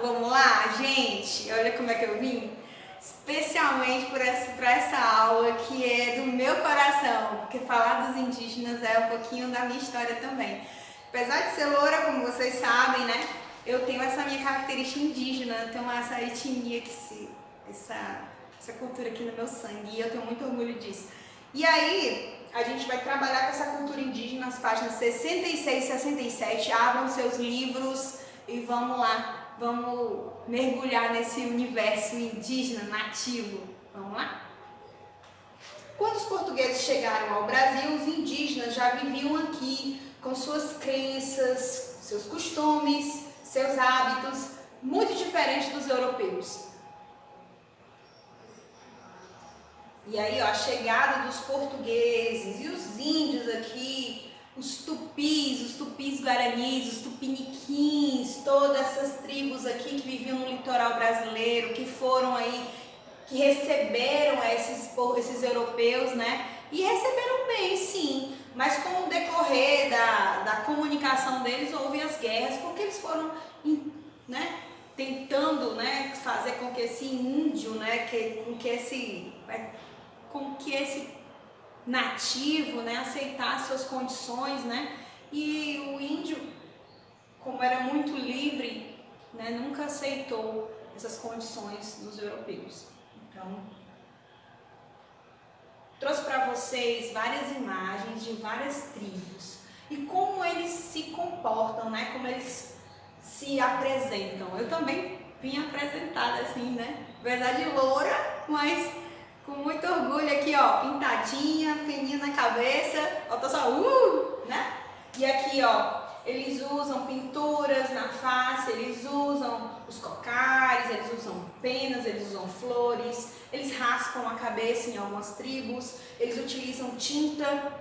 Vamos lá, gente? Olha como é que eu vim. Especialmente para essa aula que é do meu coração, porque falar dos indígenas é um pouquinho da minha história também. Apesar de ser loura, como vocês sabem, né? Eu tenho essa minha característica indígena, eu tenho essa etnia, essa cultura aqui no meu sangue, e eu tenho muito orgulho disso. E aí, a gente vai trabalhar com essa cultura indígena nas páginas 66 e 67. Abram seus livros e vamos lá, vamos mergulhar nesse universo indígena nativo. Vamos lá? Quando os portugueses chegaram ao Brasil, os indígenas já viviam aqui com suas crenças, seus costumes, seus hábitos, muito diferentes dos europeus. E aí, ó, a chegada dos portugueses e os índios aqui, os tupis guaranis, os tupiniquins, todas essas tribos aqui que viviam no litoral brasileiro, que foram aí, que receberam esses europeus, né? E receberam bem, sim, mas com o decorrer da comunicação deles, houve as guerras, porque eles foram, né, tentando, né, fazer com que esse índio, né, com que esse nativo, né, aceitasse suas condições, né? E o índio, como era muito livre, né, nunca aceitou essas condições dos europeus. Então, trouxe para vocês várias imagens de várias tribos e como eles se comportam, né? Como eles se apresentam. Eu também vim apresentada assim, né? Verdade loura, mas com muito orgulho aqui, ó, pintadinha, peninha na cabeça, ó, tô só, né? E aqui, ó, eles usam pinturas na face, eles usam os cocares, eles usam penas, eles usam flores, eles raspam a cabeça em algumas tribos, eles utilizam tinta,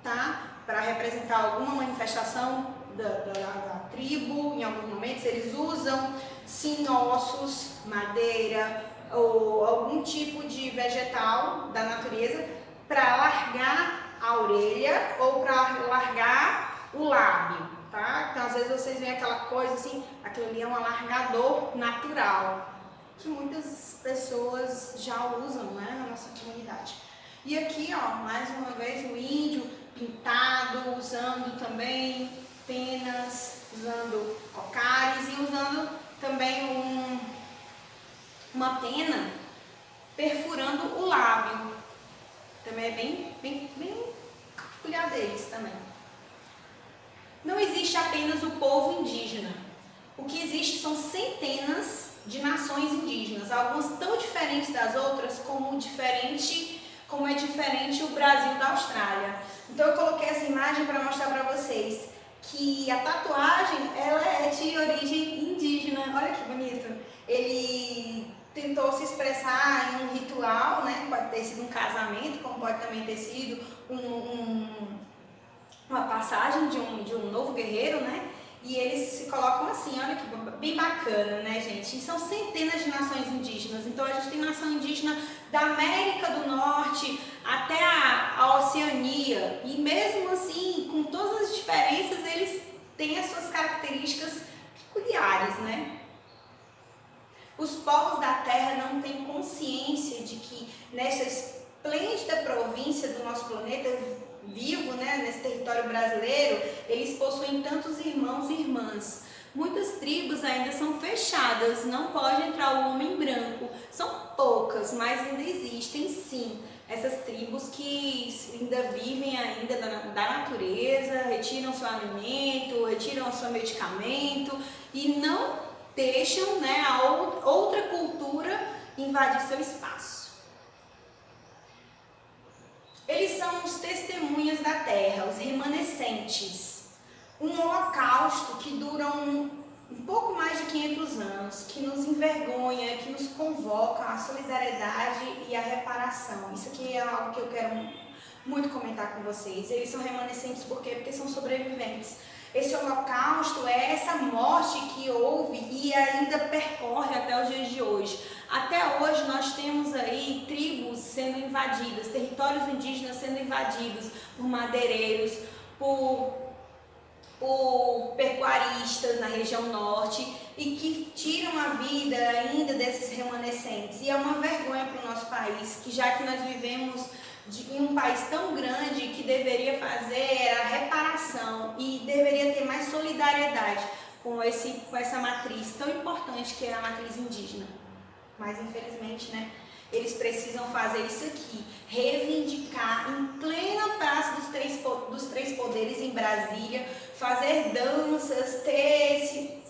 tá? Para representar alguma manifestação da tribo, em alguns momentos eles usam, sim, ossos, madeira, ou algum tipo de vegetal da natureza para largar a orelha ou para largar o lábio, tá? Então às vezes vocês veem aquela coisa assim, aquilo ali é um alargador natural, que muitas pessoas já usam, né, na nossa comunidade. E aqui, ó, mais uma vez o índio pintado, usando também penas, usando cocares e usando também uma pena perfurando o lábio. Também é bem peculiar deles também. Não existe apenas o povo indígena. O que existe são centenas de nações indígenas, algumas tão diferentes das outras como é diferente o Brasil da Austrália. Então eu coloquei essa imagem para mostrar para vocês que a tatuagem ela é de origem indígena. Olha que bonito. Ele tentou se expressar em um ritual, né? Pode ter sido um casamento, como pode também ter sido uma passagem de um novo guerreiro, né? E eles se colocam assim, olha que bem bacana, né, gente? E são centenas de nações indígenas. Então a gente tem nação indígena da América do Norte até a Oceania. E mesmo assim, com todas as diferenças, eles têm as suas características peculiares, né? Os povos da Terra não têm consciência de que nessa esplêndida província do nosso planeta vivo, né, nesse território brasileiro, eles possuem tantos irmãos e irmãs. Muitas tribos ainda são fechadas, não pode entrar o homem branco. São poucas, mas ainda existem sim essas tribos que ainda vivem ainda da natureza, retiram seu alimento, retiram o seu medicamento e não deixam, né, a outra cultura invadir seu espaço. Eles são os testemunhas da terra, os remanescentes. Um holocausto que dura um pouco mais de 500 anos, que nos envergonha, que nos convoca à solidariedade e à reparação. Isso aqui é algo que eu quero muito comentar com vocês. Eles são remanescentes por quê? Porque são sobreviventes. Esse holocausto é essa morte que houve e ainda percorre até os dias de hoje. Até hoje nós temos aí tribos sendo invadidas, territórios indígenas sendo invadidos por madeireiros, por pecuaristas na região norte e que tiram a vida ainda desses remanescentes. E é uma vergonha para o nosso país, que já que nós vivemos em um país tão grande, que deveria fazer a reparação e deveria ter mais solidariedade com essa matriz tão importante que é a matriz indígena. Mas infelizmente, né, eles precisam fazer isso aqui, reivindicar em plena Praça dos Três Poderes em Brasília, fazer danças,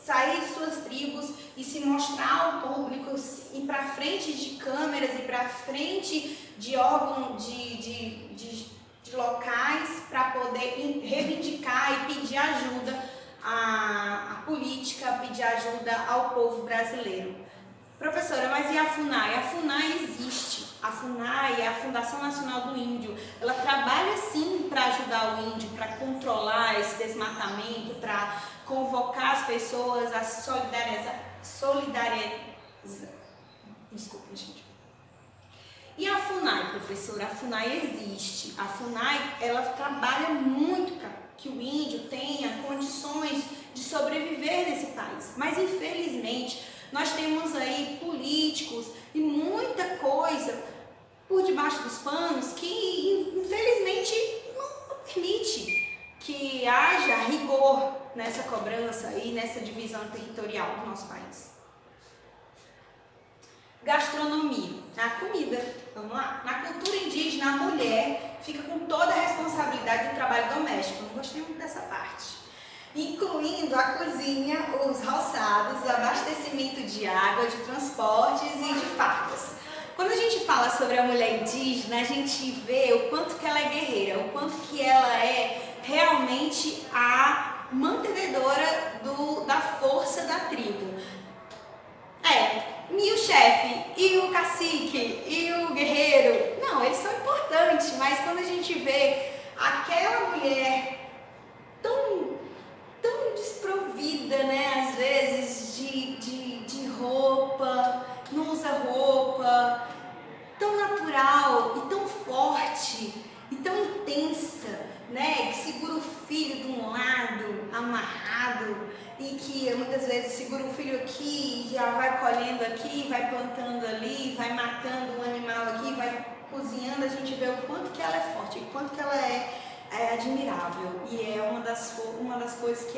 sair de suas tribos e se mostrar ao público, ir para frente de câmeras e para frente de órgãos, de locais, para poder reivindicar e pedir ajuda à política, pedir ajuda ao povo brasileiro. Professora, mas e a FUNAI? A FUNAI existe. A FUNAI é a Fundação Nacional do Índio. Ela trabalha sim para ajudar o índio, para controlar esse desmatamento, para convocar as pessoas a Desculpa, gente. E a FUNAI, professora? A FUNAI existe. A FUNAI, ela trabalha muito para que o índio tenha condições de sobreviver nesse país. Mas, infelizmente, nós temos aí políticos e muita coisa por debaixo dos panos que, infelizmente, não permite que haja rigor nessa cobrança e nessa divisão territorial do nosso país. Gastronomia, a comida, vamos lá. Na cultura indígena, a mulher fica com toda a responsabilidade do trabalho doméstico. Eu não gostei muito dessa parte. Incluindo a cozinha, os roçados, o abastecimento de água, de transportes e de fardas. Quando a gente fala sobre a mulher indígena, a gente vê o quanto que ela é guerreira, o quanto que ela é realmente a mantenedora da força da tribo. E o chefe, e o cacique, e o guerreiro, não, eles são importantes, mas quando a gente vê aquela mulher tão desprovida, né, às vezes, de roupa, não usa roupa, tão natural e tão forte e tão intensa, né, que segura o filho de um lado, amarrado, e que muitas vezes segura o filho aqui, já vai colhendo aqui, vai plantando ali, vai matando um animal aqui, vai cozinhando. A gente vê o quanto que ela é forte, o quanto que ela é admirável, e é uma das coisas que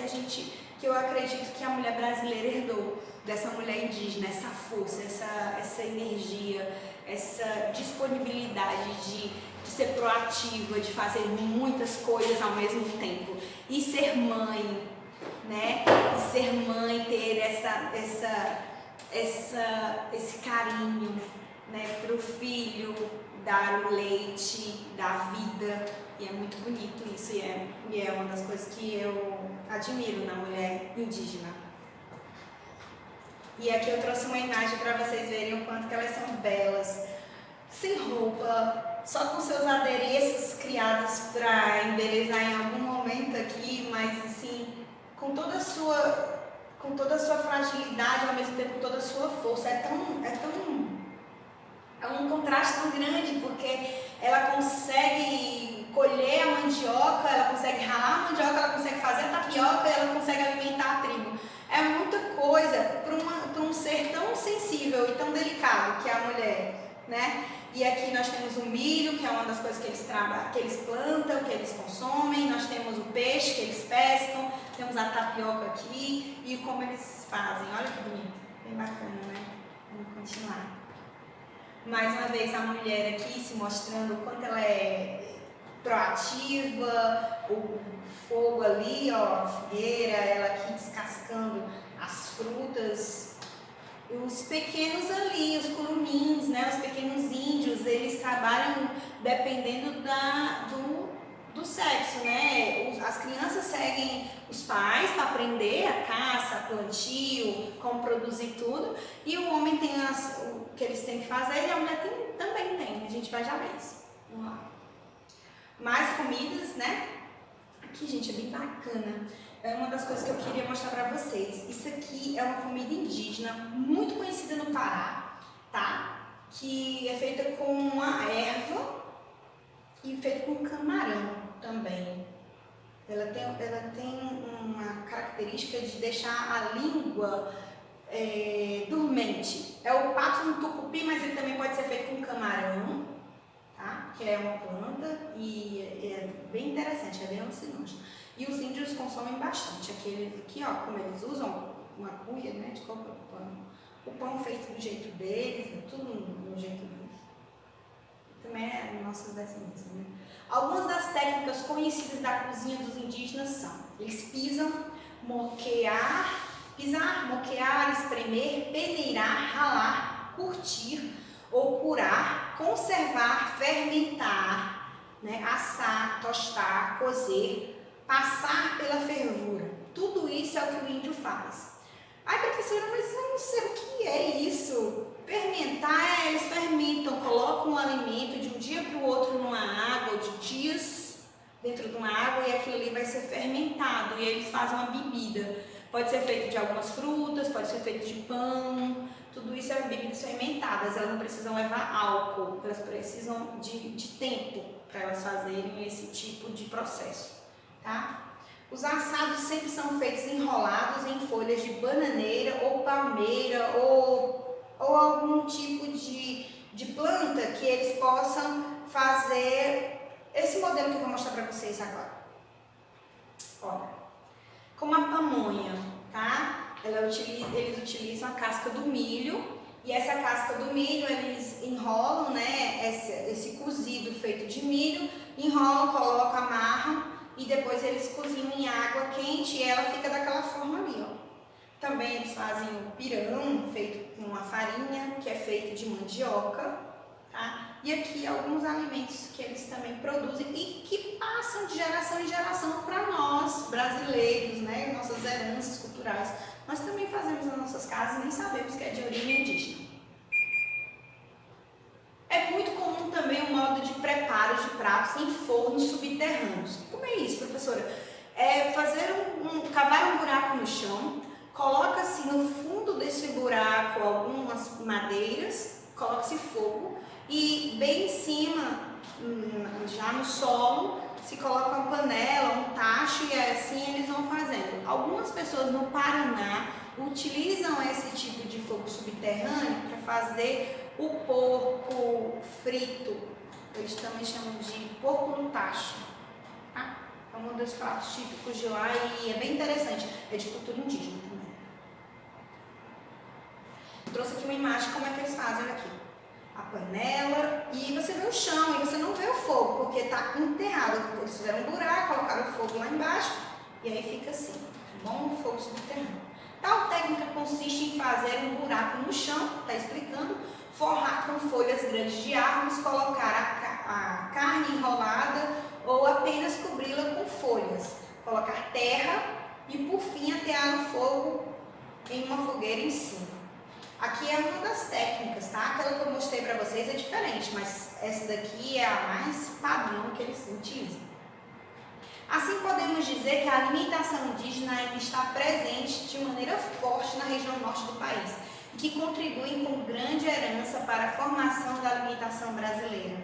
eu acredito que a mulher brasileira herdou dessa mulher indígena, essa força, essa energia, essa disponibilidade de ser proativa, de fazer muitas coisas ao mesmo tempo, e ser mãe, né? E ser mãe, ter esse carinho, né, para o filho, dar o leite, dar vida, e é muito bonito isso, e é uma das coisas que eu admiro na mulher indígena. E aqui eu trouxe uma imagem para vocês verem o quanto que elas são belas, sem roupa, só com seus adereços criados para embelezar em algum momento aqui, mas assim, com toda a sua fragilidade, ao mesmo tempo com toda a sua força. É um contraste tão grande, porque ela consegue colher a mandioca, ela consegue ralar a mandioca, ela consegue fazer a tapioca, ela consegue alimentar a tribo. É muita coisa para um ser tão sensível e tão delicado que é a mulher, né? E aqui nós temos o milho, que é uma das coisas que eles plantam, que eles consomem. Nós temos o peixe que eles pescam, temos a tapioca aqui e como eles fazem. Olha que bonito, bem bacana, né? Vamos continuar. Mais uma vez a mulher aqui se mostrando o quanto ela é proativa, o fogo ali, ó, a fogueira, ela aqui descascando as frutas. Os pequenos ali, os curumins, né, os pequenos índios, eles trabalham dependendo do sexo, né? As crianças seguem os pais para aprender a caça, plantio, como produzir tudo, e o homem tem o que eles têm que fazer e a mulher também tem. A gente vai já ver isso. Vamos lá. Mais comidas, né? Aqui, gente, é bem bacana. É uma das coisas que eu queria mostrar para vocês. Isso aqui é uma comida indígena muito conhecida no Pará, tá? Que é feita com uma erva e feita com camarão também. Ela tem uma característica de deixar a língua e é bem interessante, é bem alucinante. E os índios consomem bastante. Aqui, ó, como eles usam uma cuia, né, de coco, o pão feito do jeito deles, tudo no jeito deles. Também é nossas descendências, né? Algumas das técnicas conhecidas da cozinha dos indígenas são: eles pisam, moquear, espremer, peneirar, ralar, curtir ou curar, conservar, fermentar, né, assar, tostar, cozer, passar pela fervura. Tudo isso é o que o índio faz. Ai, professora, mas eu não sei o que é isso. Fermentar, eles fermentam, colocam um alimento de um dia para o outro numa água, ou de dias dentro de uma água, e aquilo ali vai ser fermentado, e eles fazem uma bebida. Pode ser feito de algumas frutas, pode ser feito de pão, tudo isso é bebidas fermentadas. Elas não precisam levar álcool, elas precisam de tempo para elas fazerem esse tipo de processo, tá? Os assados sempre são feitos enrolados em folhas de bananeira ou palmeira ou algum tipo de planta que eles possam fazer esse modelo que eu vou mostrar para vocês agora. Olha, como a pamonha, tá? Eles utilizam a casca do milho, e essa casca do milho eles enrolam, né? Esse cozido feito de milho, enrolam, colocam, amarram, e depois eles cozinham em água quente e ela fica daquela forma ali, ó. Também eles fazem o pirão, feito com uma farinha, que é feito de mandioca, tá? E aqui alguns alimentos que eles também produzem e que passam de geração em geração para nós, brasileiros, né? Nossas heranças culturais. Nós também fazemos nas nossas casas e nem sabemos que é de origem indígena. É muito comum também o modo de preparo de pratos em fornos subterrâneos. Como é isso, professora? É cavar um buraco no chão, coloca-se no fundo desse buraco algumas madeiras, coloca-se fogo e bem em cima, já no solo, se coloca uma panela, um tacho, e assim eles vão fazendo. Algumas pessoas no Paraná utilizam esse tipo de fogo subterrâneo para fazer o porco frito. Eles também chamam de porco no tacho, tá? É um dos pratos típicos de lá e é bem interessante. É de cultura indígena também. Trouxe aqui uma imagem de como é que eles fazem aqui. A panela, e você vê o chão, e você não vê o fogo, porque está enterrado. Eles fizeram um buraco, colocaram o fogo lá embaixo, e aí fica assim, tá bom? Fogo subterrâneo. Tal técnica consiste em fazer um buraco no chão, está explicando, forrar com folhas grandes de árvores, colocar a carne enrolada ou apenas cobri-la com folhas, colocar terra e por fim atear o fogo em uma fogueira em cima. Aqui é uma das técnicas, tá? Aquela que eu mostrei para vocês é diferente, mas essa daqui é a mais padrão que eles utilizam. Assim podemos dizer que a alimentação indígena ainda está presente de maneira forte na região norte do país, que contribuem com grande herança para a formação da alimentação brasileira.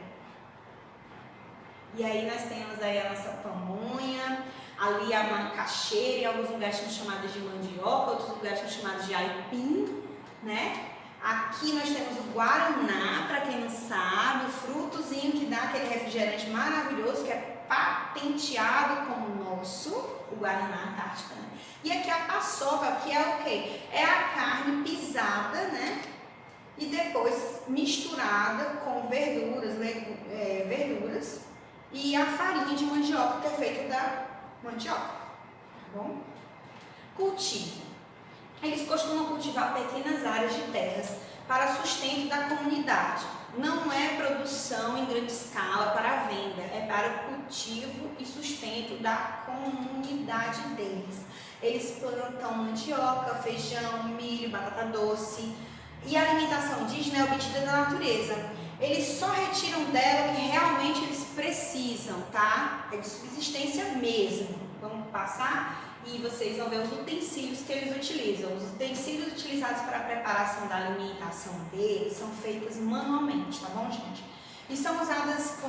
E aí nós temos aí a nossa pamonha, ali a macaxeira, em alguns lugares são chamadas de mandioca, outros lugares são chamados de aipim, né? Aqui nós temos o guaraná, para quem não sabe, o frutozinho que dá aquele refrigerante maravilhoso, que é patenteado como nosso, o guaraná antártica, né? E aqui a paçoca, que é o quê? É a carne pisada, né? E depois misturada com verduras, verduras e a farinha de mandioca, que é feita da mandioca, tá bom? Cultivo. Eles costumam cultivar pequenas áreas de terras para sustento da comunidade. Não é produção em grande escala para venda, é para o cultivo e sustento da comunidade deles. Eles plantam mandioca, feijão, milho, batata doce. E a alimentação indígena é obtida da natureza. Eles só retiram dela o que realmente eles precisam, tá? É de subsistência mesmo. Vamos passar? E vocês vão ver os utensílios que eles utilizam. Os utensílios utilizados para a preparação da alimentação deles são feitos manualmente, tá bom, gente? E são usadas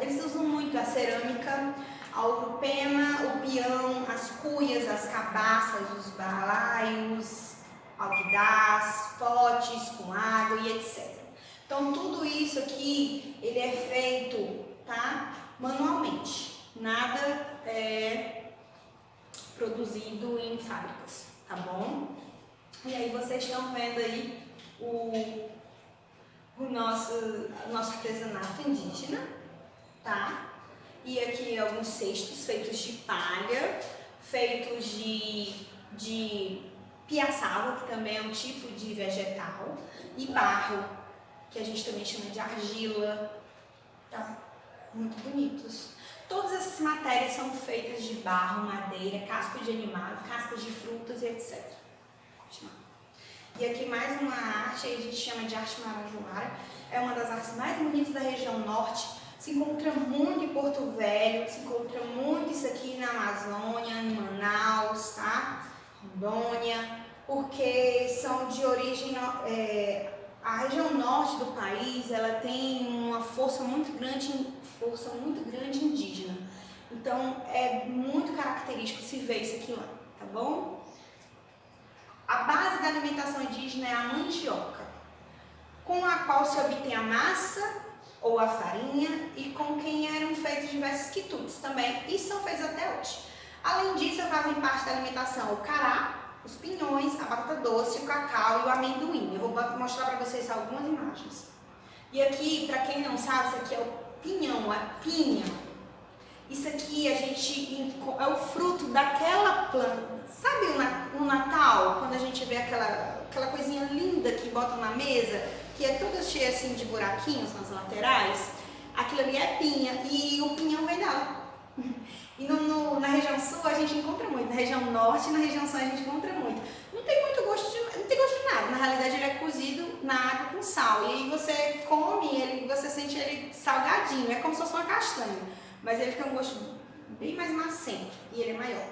eles usam muito a cerâmica, a urupema, o peão, as cuias, as cabaças, os balaios, alguidás, potes com água e etc. Então tudo isso aqui, ele é feito, tá? manualmente. Nada é produzido em fábricas, tá bom? E aí vocês estão vendo aí o nosso artesanato indígena, tá? E aqui alguns cestos feitos de palha, feitos de piaçava, que também é um tipo de vegetal, e barro, que a gente também chama de argila, tá? Muito bonitos. Todas essas matérias são feitas de barro, madeira, casco de animal, cascas de frutas e etc. E aqui mais uma arte, a gente chama de arte marajoara, é uma das artes mais bonitas da região norte, se encontra muito em Porto Velho, se encontra muito isso aqui na Amazônia, em Manaus, tá? Rondônia, porque são de origem, a região norte do país, ela tem uma força muito grande indígena. Então é muito característico se ver isso aqui lá, tá bom? A base da alimentação indígena é a mandioca, com a qual se obtém a massa ou a farinha e com quem eram feitos diversos quitutes também e são feitos até hoje. Além disso, fazem parte da alimentação o cará, os pinhões, a batata doce, o cacau e o amendoim. Eu vou mostrar para vocês algumas imagens. E aqui, para quem não sabe, isso aqui é o pinhão, a pinha. Isso aqui é o fruto daquela planta. Sabe no Natal, quando a gente vê aquela coisinha linda que botam na mesa, que é toda cheia assim de buraquinhos nas laterais? Aquilo ali é pinha e o pinhão vem dela. E na região sul a gente encontra muito, na região norte e na região sul a gente encontra muito. Não tem gosto de nada, na realidade ele é cozido na água com sal. E aí você come ele, você sente ele salgadinho, é como se fosse uma castanha. Mas ele tem um gosto bem mais macento e ele é maior.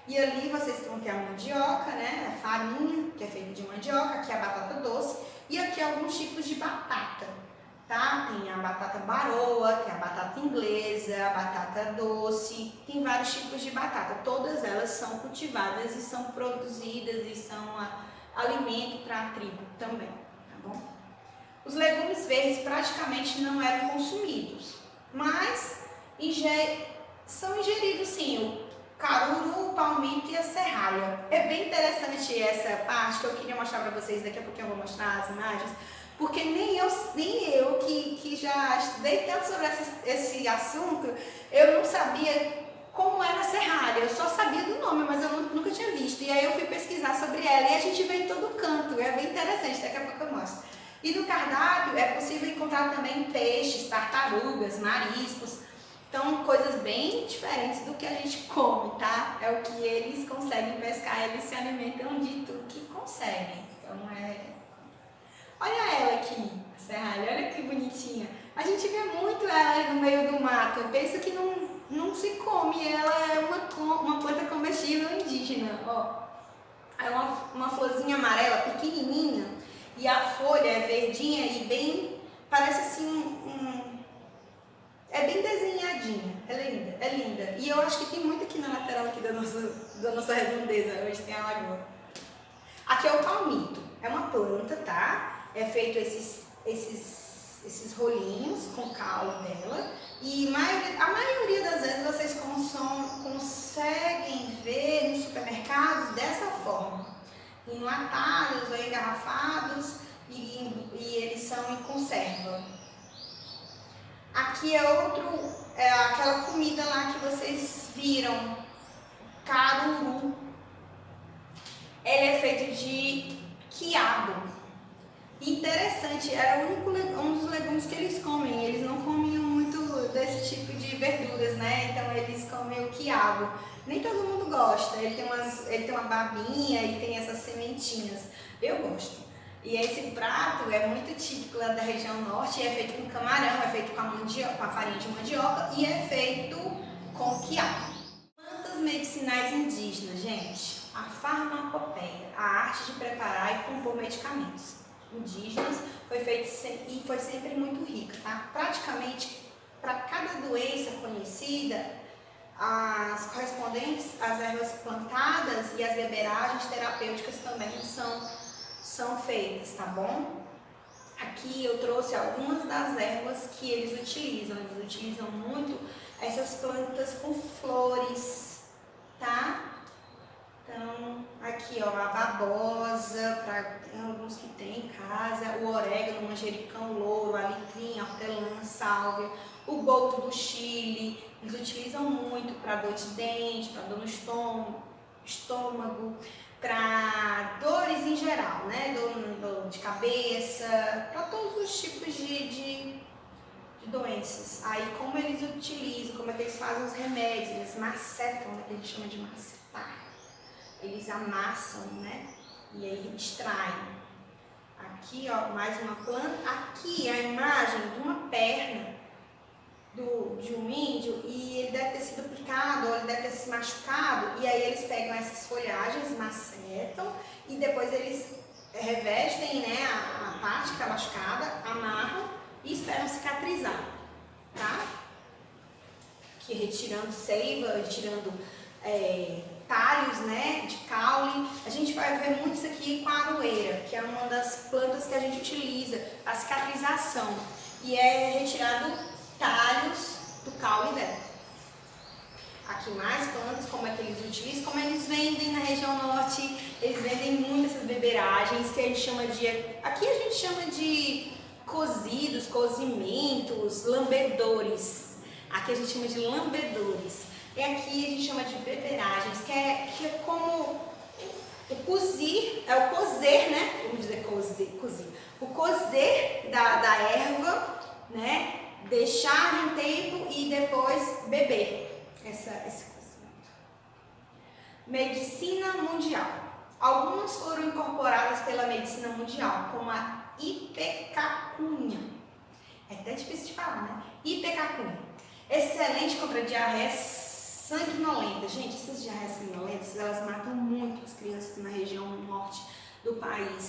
E ali vocês vão ter a mandioca, né? A farinha, que é feita de mandioca, aqui a batata doce e aqui alguns tipos de batata, tá? Tem a batata baroa, tem a batata inglesa, a batata doce, tem vários tipos de batata. Todas elas são cultivadas e são produzidas e são alimento para a tribo também, tá bom? Os legumes verdes praticamente não eram consumidos, mas são ingeridos sim, o caruru, o palmito e a serralha. É bem interessante essa parte que eu queria mostrar para vocês, daqui a pouquinho eu vou mostrar as imagens, porque nem eu que já estudei tanto sobre esse assunto, eu não sabia como era a serralha, eu só sabia do nome, mas eu nunca tinha visto. E aí eu fui pesquisar sobre ela e a gente vê em todo canto, é bem interessante, daqui a pouco eu mostro. E no cardápio é possível encontrar também peixes, tartarugas, mariscos. Então, coisas bem diferentes do que a gente come, tá? É o que eles conseguem pescar, eles se alimentam de tudo que conseguem. Então, olha ela aqui, a serralha, olha que bonitinha. A gente vê muito ela no meio do mato. Eu penso que não se come, ela é uma planta comestível indígena, ó. É uma florzinha amarela, pequenininha, e a folha é verdinha e bem, parece assim é bem desenhadinha, é linda. E eu acho que tem muito aqui na lateral aqui da nossa redondeza, hoje tem a lagoa. Aqui é o palmito, é uma planta, tá? É feito esses rolinhos com caule dela. E a maioria das vezes vocês conseguem ver nos supermercados dessa forma. Enlatados ou engarrafados e eles são em conserva. Aqui é aquela comida lá que vocês viram, caruru. Ele é feito de quiabo. Interessante, era um dos legumes que eles comem. Eles não comiam muito desse tipo de verduras, né? Então eles comem o quiabo. Nem todo mundo gosta. Ele tem uma babinha e tem essas sementinhas. Eu gosto. E esse prato é muito típico lá da região norte, é feito com camarão, é feito com a farinha de mandioca e é feito com quiabo. Plantas medicinais indígenas, gente. A farmacopeia, a arte de preparar e compor medicamentos indígenas foi sempre muito rica, tá? Praticamente, para cada doença conhecida, as correspondentes às ervas plantadas e as beberagens terapêuticas também são feitas, tá bom? Aqui eu trouxe algumas das ervas que eles utilizam. Eles utilizam muito essas plantas com flores, tá? Então, aqui ó, a babosa, tem alguns que tem em casa, o orégano, o manjericão, louro, alecrim, hortelã, sálvia, o boldo do Chile. Eles utilizam muito para dor de dente, para dor no estômago, para dores em geral, né? Dor de cabeça, para todos os tipos de doenças. Aí como eles utilizam, como é que eles fazem os remédios, eles macetam, né? Que a gente chama de macetar. Eles amassam, né? E aí extraem. Aqui, ó, mais uma planta. Aqui a imagem de uma perna de um índio, e ele deve ter sido picado, ou ele deve ter se machucado, e aí eles pegam essas folhagens, macetam, e depois eles revestem, né, a parte que está machucada, amarram e esperam cicatrizar, tá? Aqui retirando seiva, retirando talhos, né, de caule. A gente vai ver muito isso aqui com a aroeira, que é uma das plantas que a gente utiliza, a cicatrização, e é retirado talhos do caule dela. Aqui mais plantas, como é que eles utilizam, como eles vendem na região norte, eles vendem muito essas beberagens, que a gente chama de, aqui a gente chama de cozidos, cozimentos, lambedores. Aqui a gente chama de lambedores. E aqui a gente chama de beberagens, que é como o cozir, é o cozer, né? Vamos dizer cozir. O cozer da erva, né? Deixar de um tempo e depois beber esse cozimento. Medicina mundial. Algumas foram incorporadas pela medicina mundial, como a ipecacuanha. É até difícil de falar, né? Ipecacuanha. Excelente contra diarreias sanguinolentas. Gente, essas diarreias sanguinolentas, elas matam muito as crianças na região norte do país.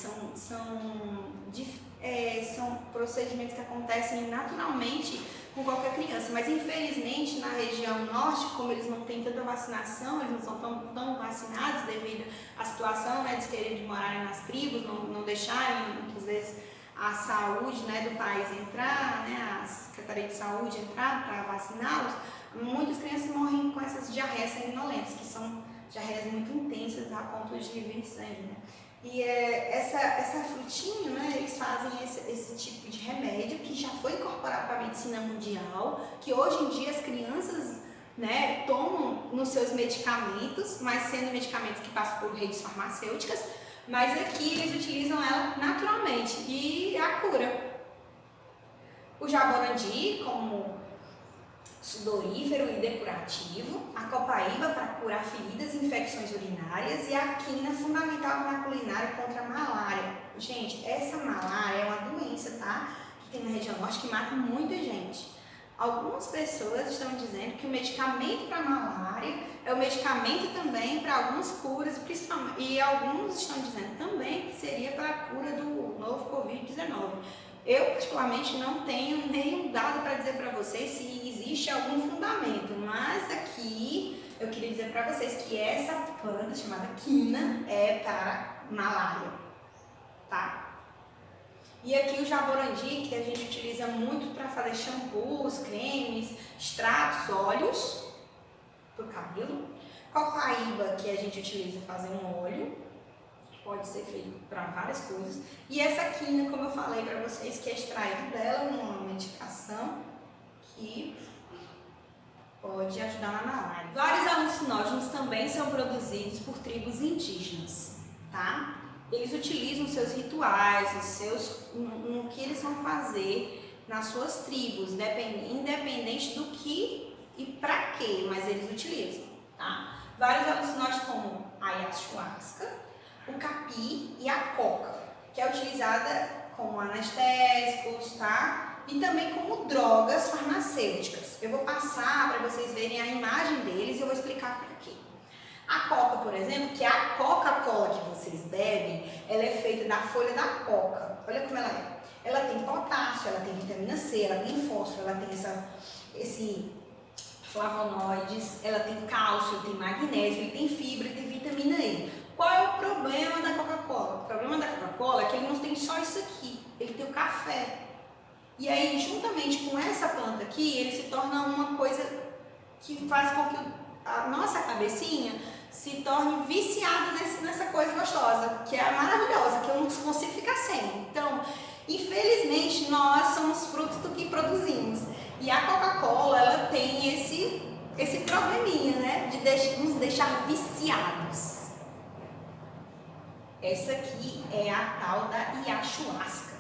São procedimentos que acontecem naturalmente com qualquer criança, mas infelizmente na região norte, como eles não têm tanta vacinação, eles não são tão vacinados devido à situação, né, de quererem morarem nas tribos, não deixarem muitas vezes a saúde, né, do país entrar, né, a Secretaria de Saúde entrar para vaciná-los. Muitas crianças morrem com essas diarreias sanguinolentas, que são diarreias muito intensas a ponto de vir sangue, né? E essa frutinha, né, eles fazem esse tipo de remédio que já foi incorporado para a medicina mundial, que hoje em dia as crianças, né, tomam nos seus medicamentos, mas sendo medicamentos que passam por redes farmacêuticas, mas aqui eles utilizam ela naturalmente e a cura. O jaborandi como sudorífero e depurativo, a copaíba para curar feridas e infecções urinárias e a quina fundamental na culinária contra a malária. Gente, essa malária é uma doença, tá? Que tem na região norte que mata muita gente. Algumas pessoas estão dizendo que o medicamento para a malária é o medicamento também para algumas curas, principalmente, e alguns estão dizendo também que seria para a cura do novo Covid-19. Eu, particularmente, não tenho nenhum dado para dizer para vocês se existe algum fundamento, mas aqui eu queria dizer para vocês que essa planta chamada quina é para malária, tá? E aqui o jaborandi, que a gente utiliza muito para fazer shampoos, cremes, extratos, óleos para o cabelo. Copaíba, que a gente utiliza para fazer um óleo, pode ser feito para várias coisas. E essa quina, como eu falei para vocês, que é extraído dela uma medicação que pode ajudar na malária. Vários alucinógenos também são produzidos por tribos indígenas, tá? Eles utilizam os seus rituais, no que eles vão fazer nas suas tribos, independente do que e para quê, mas eles utilizam, tá? Vários alucinógenos como a ayahuasca, o capi e a coca, que é utilizada como anestésicos, tá? E também como drogas farmacêuticas. Eu vou passar para vocês verem a imagem deles e eu vou explicar por quê. A coca, por exemplo, que é a Coca-Cola que vocês bebem, ela é feita da folha da coca. Olha como ela é. Ela tem potássio, ela tem vitamina C, ela tem fósforo, ela tem esse flavonoides, ela tem cálcio, tem magnésio, ele tem fibra, tem vitamina E. Qual é o problema da Coca-Cola? O problema da Coca-Cola é que ele não tem só isso aqui. ele tem o café. E aí, juntamente com essa planta aqui, ele se torna uma coisa que faz com que a nossa cabecinha se torne viciada nessa coisa gostosa, que é maravilhosa, que eu não consigo ficar sem. Então, infelizmente, nós somos frutos do que produzimos. E a Coca-Cola, ela tem esse probleminha, né, de nos deixar viciados. Essa aqui é a tal da ayahuasca.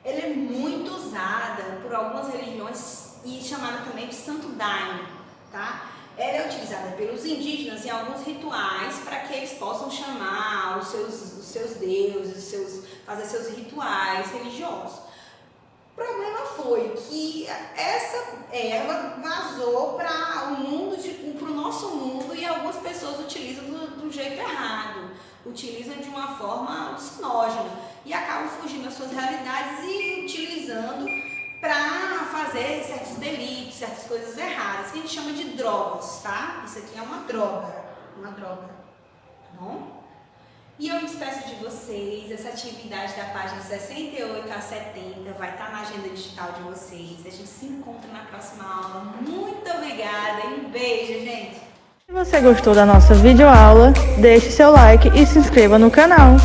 Ela é muito usada por algumas religiões e chamada também de santo daime, tá? Ela é utilizada pelos indígenas em alguns rituais para que eles possam chamar os seus deuses, fazer seus rituais religiosos. O problema foi que essa erva vazou para o mundo, para o nosso mundo, e algumas pessoas utilizam do jeito errado, utilizam de uma forma alucinógena e acabam fugindo das suas realidades e utilizando para fazer certos delitos, certas coisas erradas, que a gente chama de drogas, tá? Isso aqui é uma droga, tá bom? E eu me despeço de vocês. Essa atividade da página 68 a 70 vai estar na agenda digital de vocês. A gente se encontra na próxima aula. Muito obrigada e um beijo, gente! Se você gostou da nossa videoaula, deixe seu like e se inscreva no canal.